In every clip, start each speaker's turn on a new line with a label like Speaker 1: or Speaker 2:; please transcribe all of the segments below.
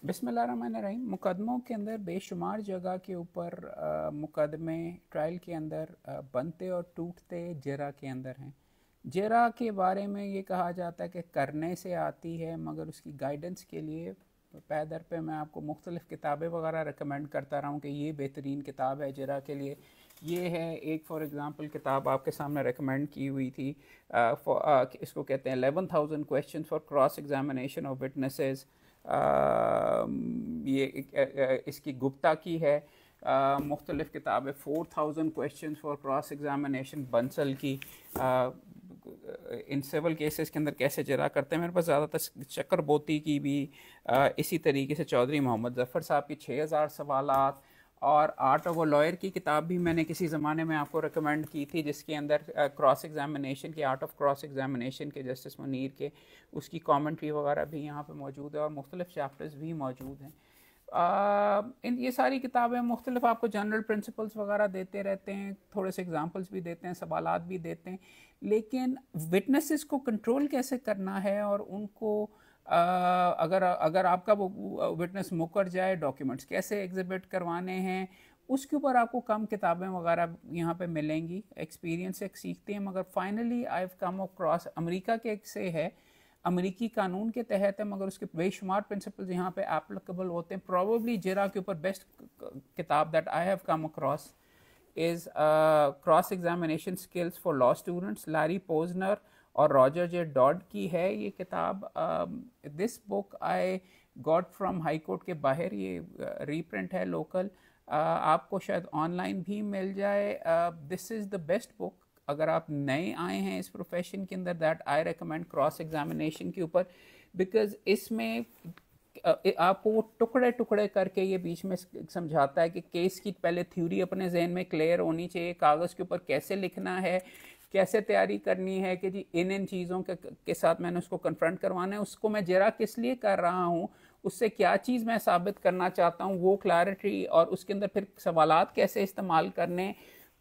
Speaker 1: बिस्मिल्लाहिर्रहमानिर्रहीम। मुकदमों के अंदर बेशुमार जगह के ऊपर मुकदमे ट्रायल के अंदर बनते और टूटते जरा के अंदर हैं। जरा के बारे में ये कहा जाता है कि करने से आती है, मगर उसकी गाइडेंस के लिए पैदर पे मैं आपको मुख्तलिफ़ किताबें वगैरह रिकमेंड करता रहा हूँ कि ये बेहतरीन किताब है जरा के लिए। ये है एक फॉर एग्ज़ाम्पल किताब आपके सामने रिकमेंड की हुई थी। इसको कहते हैं 11,000 question for cross examination of witnesses. ये इसकी गुप्ता की है। मुख्तलिफ़ किताबें 4,000 question for cross examination Bansal की। इन सिविल केसेस के अंदर कैसे जरा करते हैं। मेरे पास ज़्यादातर चक्रबोती की भी इसी तरीके से चौधरी मोहम्मद ज़फ़र साहब की 6,000 सवालात, और आर्ट ऑफ अ लॉयर की किताब भी मैंने किसी ज़माने में आपको रिकमेंड की थी, जिसके अंदर क्रॉस एग्जामिनेशन के आर्ट ऑफ क्रॉस एग्जामिनेशन के जस्टिस मुनीर के उसकी कमेंट्री वगैरह भी यहाँ पे मौजूद है और मुख्तलिफ चैप्टर्स भी मौजूद हैं। इन ये सारी किताबें मुख्तलिफ आपको जनरल प्रिंसिपल्स वगैरह देते रहते हैं, थोड़े से एग्जांपल्स भी देते हैं, सवालात भी देते हैं, लेकिन विटनेसेस को कंट्रोल कैसे करना है और उनको अगर अगर आपका वो विटनेस मुकर जाए, डॉक्यूमेंट्स कैसे एग्जिबिट करवाने हैं, उसके ऊपर आपको कम किताबें वगैरह यहाँ पे मिलेंगी। एक्सपीरियंस से सीखते हैं, मगर finally I have come across, America के से है, अमेरिकी कानून के तहत है, मगर उसके बेशुमार प्रिंसिपल्स यहाँ पे एप्लीकेबल होते हैं। प्रॉबली जरा के ऊपर बेस्ट किताब that I have come across is cross examination skills for law students, Larry Pozner और रॉजर जे डॉड की है ये किताब। This book I got from high court के बाहर, ये रीप्रिंट है लोकल, आपको शायद ऑनलाइन भी मिल जाए। This is the best book अगर आप नए आए हैं इस प्रोफेशन के अंदर, that I recommend cross examination के ऊपर, बिकॉज इसमें आपको वो टुकड़े टुकड़े करके ये बीच में समझाता है कि केस की पहले थ्योरी अपने जहन में क्लियर होनी चाहिए, कागज़ के ऊपर कैसे लिखना है, कैसे तैयारी करनी है कि जी इन चीज़ों के साथ मैंने उसको कन्फ्रंट करवाना है, उसको मैं जरा किस लिए कर रहा हूँ, उससे क्या चीज़ मैं साबित करना चाहता हूँ, वो क्लैरिटी, और उसके अंदर फिर सवालात कैसे इस्तेमाल करने,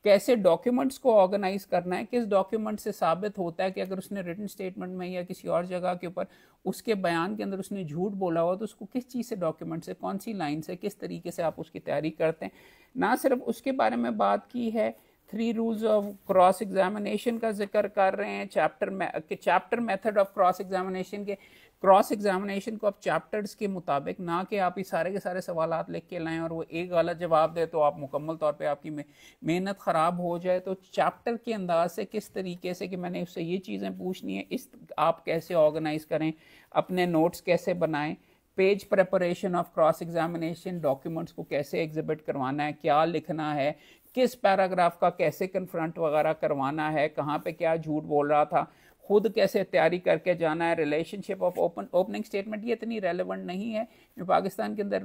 Speaker 1: कैसे डॉक्यूमेंट्स को ऑर्गेनाइज करना है, किस डॉक्यूमेंट से साबित होता है कि अगर उसने रिटन स्टेटमेंट में या किसी और जगह के ऊपर उसके बयान के अंदर उसने झूठ बोला हुआ, तो उसको किस चीज़ से, डॉक्यूमेंट से, कौन सी लाइन से, किस तरीके से आप उसकी तैयारी करते हैं। ना सिर्फ उसके बारे में बात की है, 3 रूल्स ऑफ क्रॉस एग्जामिनेशन का जिक्र कर रहे हैं, chapter method of cross examination के। क्रॉस एग्जामिनेशन को आप चैप्टर्स के मुताबिक, ना कि आप ये सारे के सारे सवालात लिख के लाएं और वो एक गलत जवाब दे तो आप मुकम्मल तौर पे आपकी मेहनत ख़राब हो जाए। तो चैप्टर के अंदाज से किस तरीके से कि मैंने उससे ये चीज़ें पूछनी है, इस आप कैसे ऑर्गेनाइज करें, अपने नोट्स कैसे बनाएं, page preparation of cross examination, documents को कैसे एग्जिबिट करवाना है, क्या लिखना है, किस पैराग्राफ का कैसे कन्फ्रंट वगैरह करवाना है, कहाँ पे क्या झूठ बोल रहा था, खुद कैसे तैयारी करके जाना है, रिलेशनशिप ऑफ ओपनिंग स्टेटमेंट, ये इतनी रेलेवेंट नहीं है, पाकिस्तान के अंदर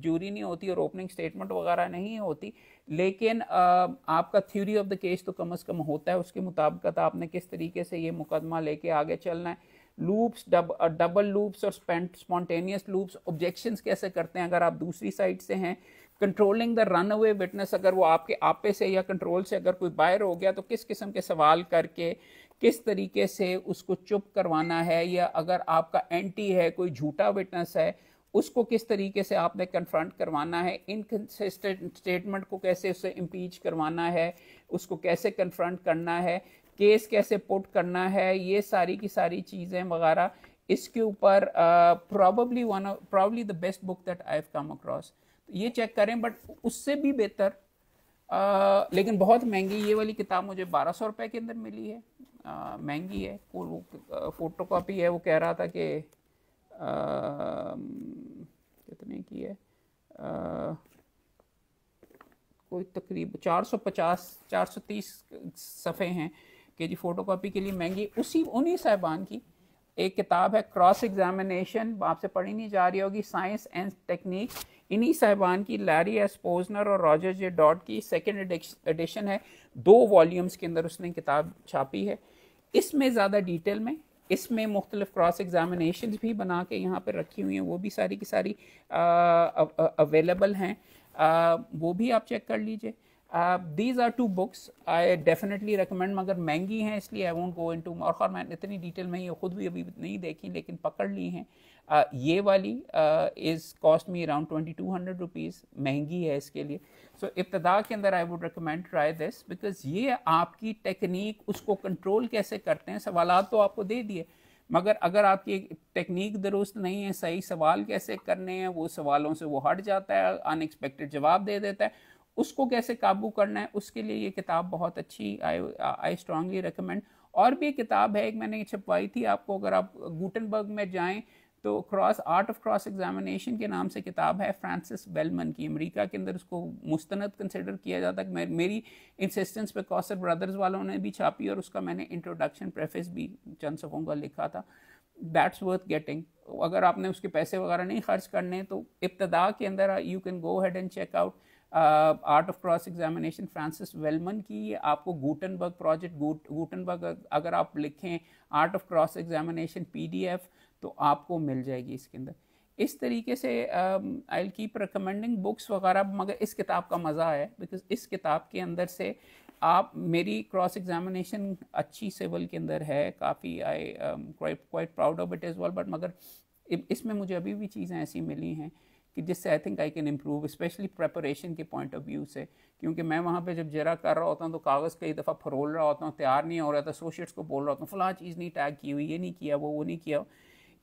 Speaker 1: जूरी नहीं होती और ओपनिंग स्टेटमेंट वगैरह नहीं होती, लेकिन आपका थ्योरी ऑफ द केस तो कम से कम होता है, उसके मुताबिक आपने किस तरीके से ये मुकदमा लेके आगे चलना है। लूप्स, डबल लूप्स और स्पॉन्टेनियस लूप्स, ऑब्जेक्शंस कैसे करते हैं अगर आप दूसरी साइड से हैं, controlling the run away witness, अगर वो आपके आपे से या कंट्रोल से अगर कोई बाहर हो गया तो किस किस्म के सवाल करके किस तरीके से उसको चुप करवाना है, या अगर आपका एंटी है, कोई झूठा विटनेस है, उसको किस तरीके से आपने कन्फ्रंट करवाना है, इनकंसिस्टेंट स्टेटमेंट को कैसे उससे इम्पीच करवाना है, उसको कैसे कन्फ्रंट करना है, केस कैसे पुट करना है, ये सारी की सारी चीज़ें वगैरह इसके ऊपर probably the best book that I have come across. ये चेक करें, बट उससे भी बेहतर लेकिन बहुत महंगी ये वाली किताब मुझे 1200 रुपये के अंदर मिली है। महंगी है, फोटो कॉपी है, वो कह रहा था कि कितने की है, कोई तकरीब 450 430 सफ़े हैं कि जी फ़ोटो कॉपी के लिए महंगी। उन्हीं साहिबान की एक किताब है क्रॉस एग्जामिनेशन, आपसे पढ़ी नहीं जा रही होगी, साइंस एंड टेक्निक, इन्हीं साहिबान की, लैरी एस पोजनर और रॉजर जे डॉट की सेकेंड एडिशन है, 2 वॉल्यूम्स के अंदर उसने किताब छापी है। इसमें ज़्यादा डिटेल में, इसमें मुख्तलिफ क्रॉस एग्जामिनेशन भी बना के यहाँ पर रखी हुई हैं, वो भी सारी की सारी अवेलेबल हैं, वो भी आप चेक कर लीजिए। These are two books I definitely recommend, मगर महंगी हैं इसलिए आई वोंट गो इनटू, और मैंने इतनी डिटेल में ये खुद भी अभी नहीं देखी लेकिन पकड़ ली हैं। ये वाली is cost me around 2200 rupees, महंगी है इसके लिए। सो इब्तदा के अंदर I would recommend try this, because ये आपकी टेक्निक, उसको कंट्रोल कैसे करते हैं, सवालात तो आपको दे दिए, मगर अगर आपकी टेक्निक दुरुस्त नहीं है, सही सवाल कैसे करने हैं, वो सवालों से वो हट जाता है, अनएक्सपेक्टेड जवाब दे देता है, उसको कैसे काबू करना है, उसके लिए ये किताब बहुत अच्छी, आई स्ट्रांगली रिकमेंड। और भी एक किताब है, एक मैंने छपवाई थी आपको, अगर आप गुटनबर्ग में जाएं तो आर्ट ऑफ क्रॉस एग्जामिनेशन के नाम से किताब है, फ्रांसिस बेलमन की। अमेरिका के अंदर उसको मुस्तनद कंसिडर किया जाता है। मेरी इंसिस्टेंस पे कॉसर ब्रदर्स वालों ने भी छापी और उसका मैंने इंट्रोडक्शन प्रेफेस भी चंद सफ़ों का लिखा था। That's worth getting. अगर आपने उसके पैसे वगैरह नहीं खर्च करने तो इब्तदा के अंदर you can go ahead and check out art of cross examination Francis Wellman की। आपको गुटनबर्ग प्रोजेक्ट, गुटनबर्ग अगर आप लिखें art of cross examination PDF तो आपको मिल जाएगी इसके अंदर। इस तरीके से I will keep recommending books वगैरह, मगर इस किताब का मज़ा है बिकॉज इस किताब के अंदर से आप, मेरी क्रॉस एग्जामिनेशन अच्छी सिविल के अंदर है काफ़ी, I quite proud of it as well, but मगर इसमें मुझे अभी भी चीज़ें ऐसी मिली हैं कि जिससे I think I can improve, specially preparation के पॉइंट ऑफ व्यू से। क्योंकि मैं वहाँ पे जब जरा कर रहा होता हूँ तो कागज़ कई दफ़ा फरोल रहा होता हूँ, तैयार नहीं हो रहा था, एसोसिएट्स को बोल रहा होता हूँ फलां चीज़ नहीं टैग की हुई, ये नहीं किया, वो नहीं किया।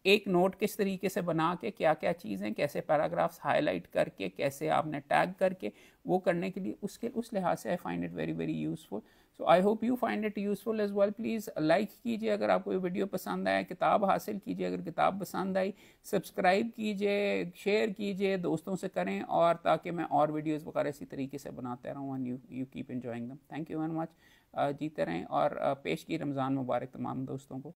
Speaker 1: एक नोट किस तरीके से बना के क्या क्या चीज़ें, कैसे पैराग्राफ्स हाईलाइट करके, कैसे आपने टैग करके वो करने के लिए, उस लिहाज से I find it very very useful. So I hope you find it useful as well. Please like कीजिए अगर आपको ये वीडियो पसंद आया, किताब हासिल कीजिए अगर किताब पसंद आई, सब्सक्राइब कीजिए, शेयर कीजिए, दोस्तों से करें, और ताकि मैं और वीडियोज़ वगैरह इसी तरीके से बनाते रहूँ एंड यू कीप एंजॉइंग दम। Thank you very much. जीते रहें और पेश की रमज़ान मुबारक तमाम दोस्तों को।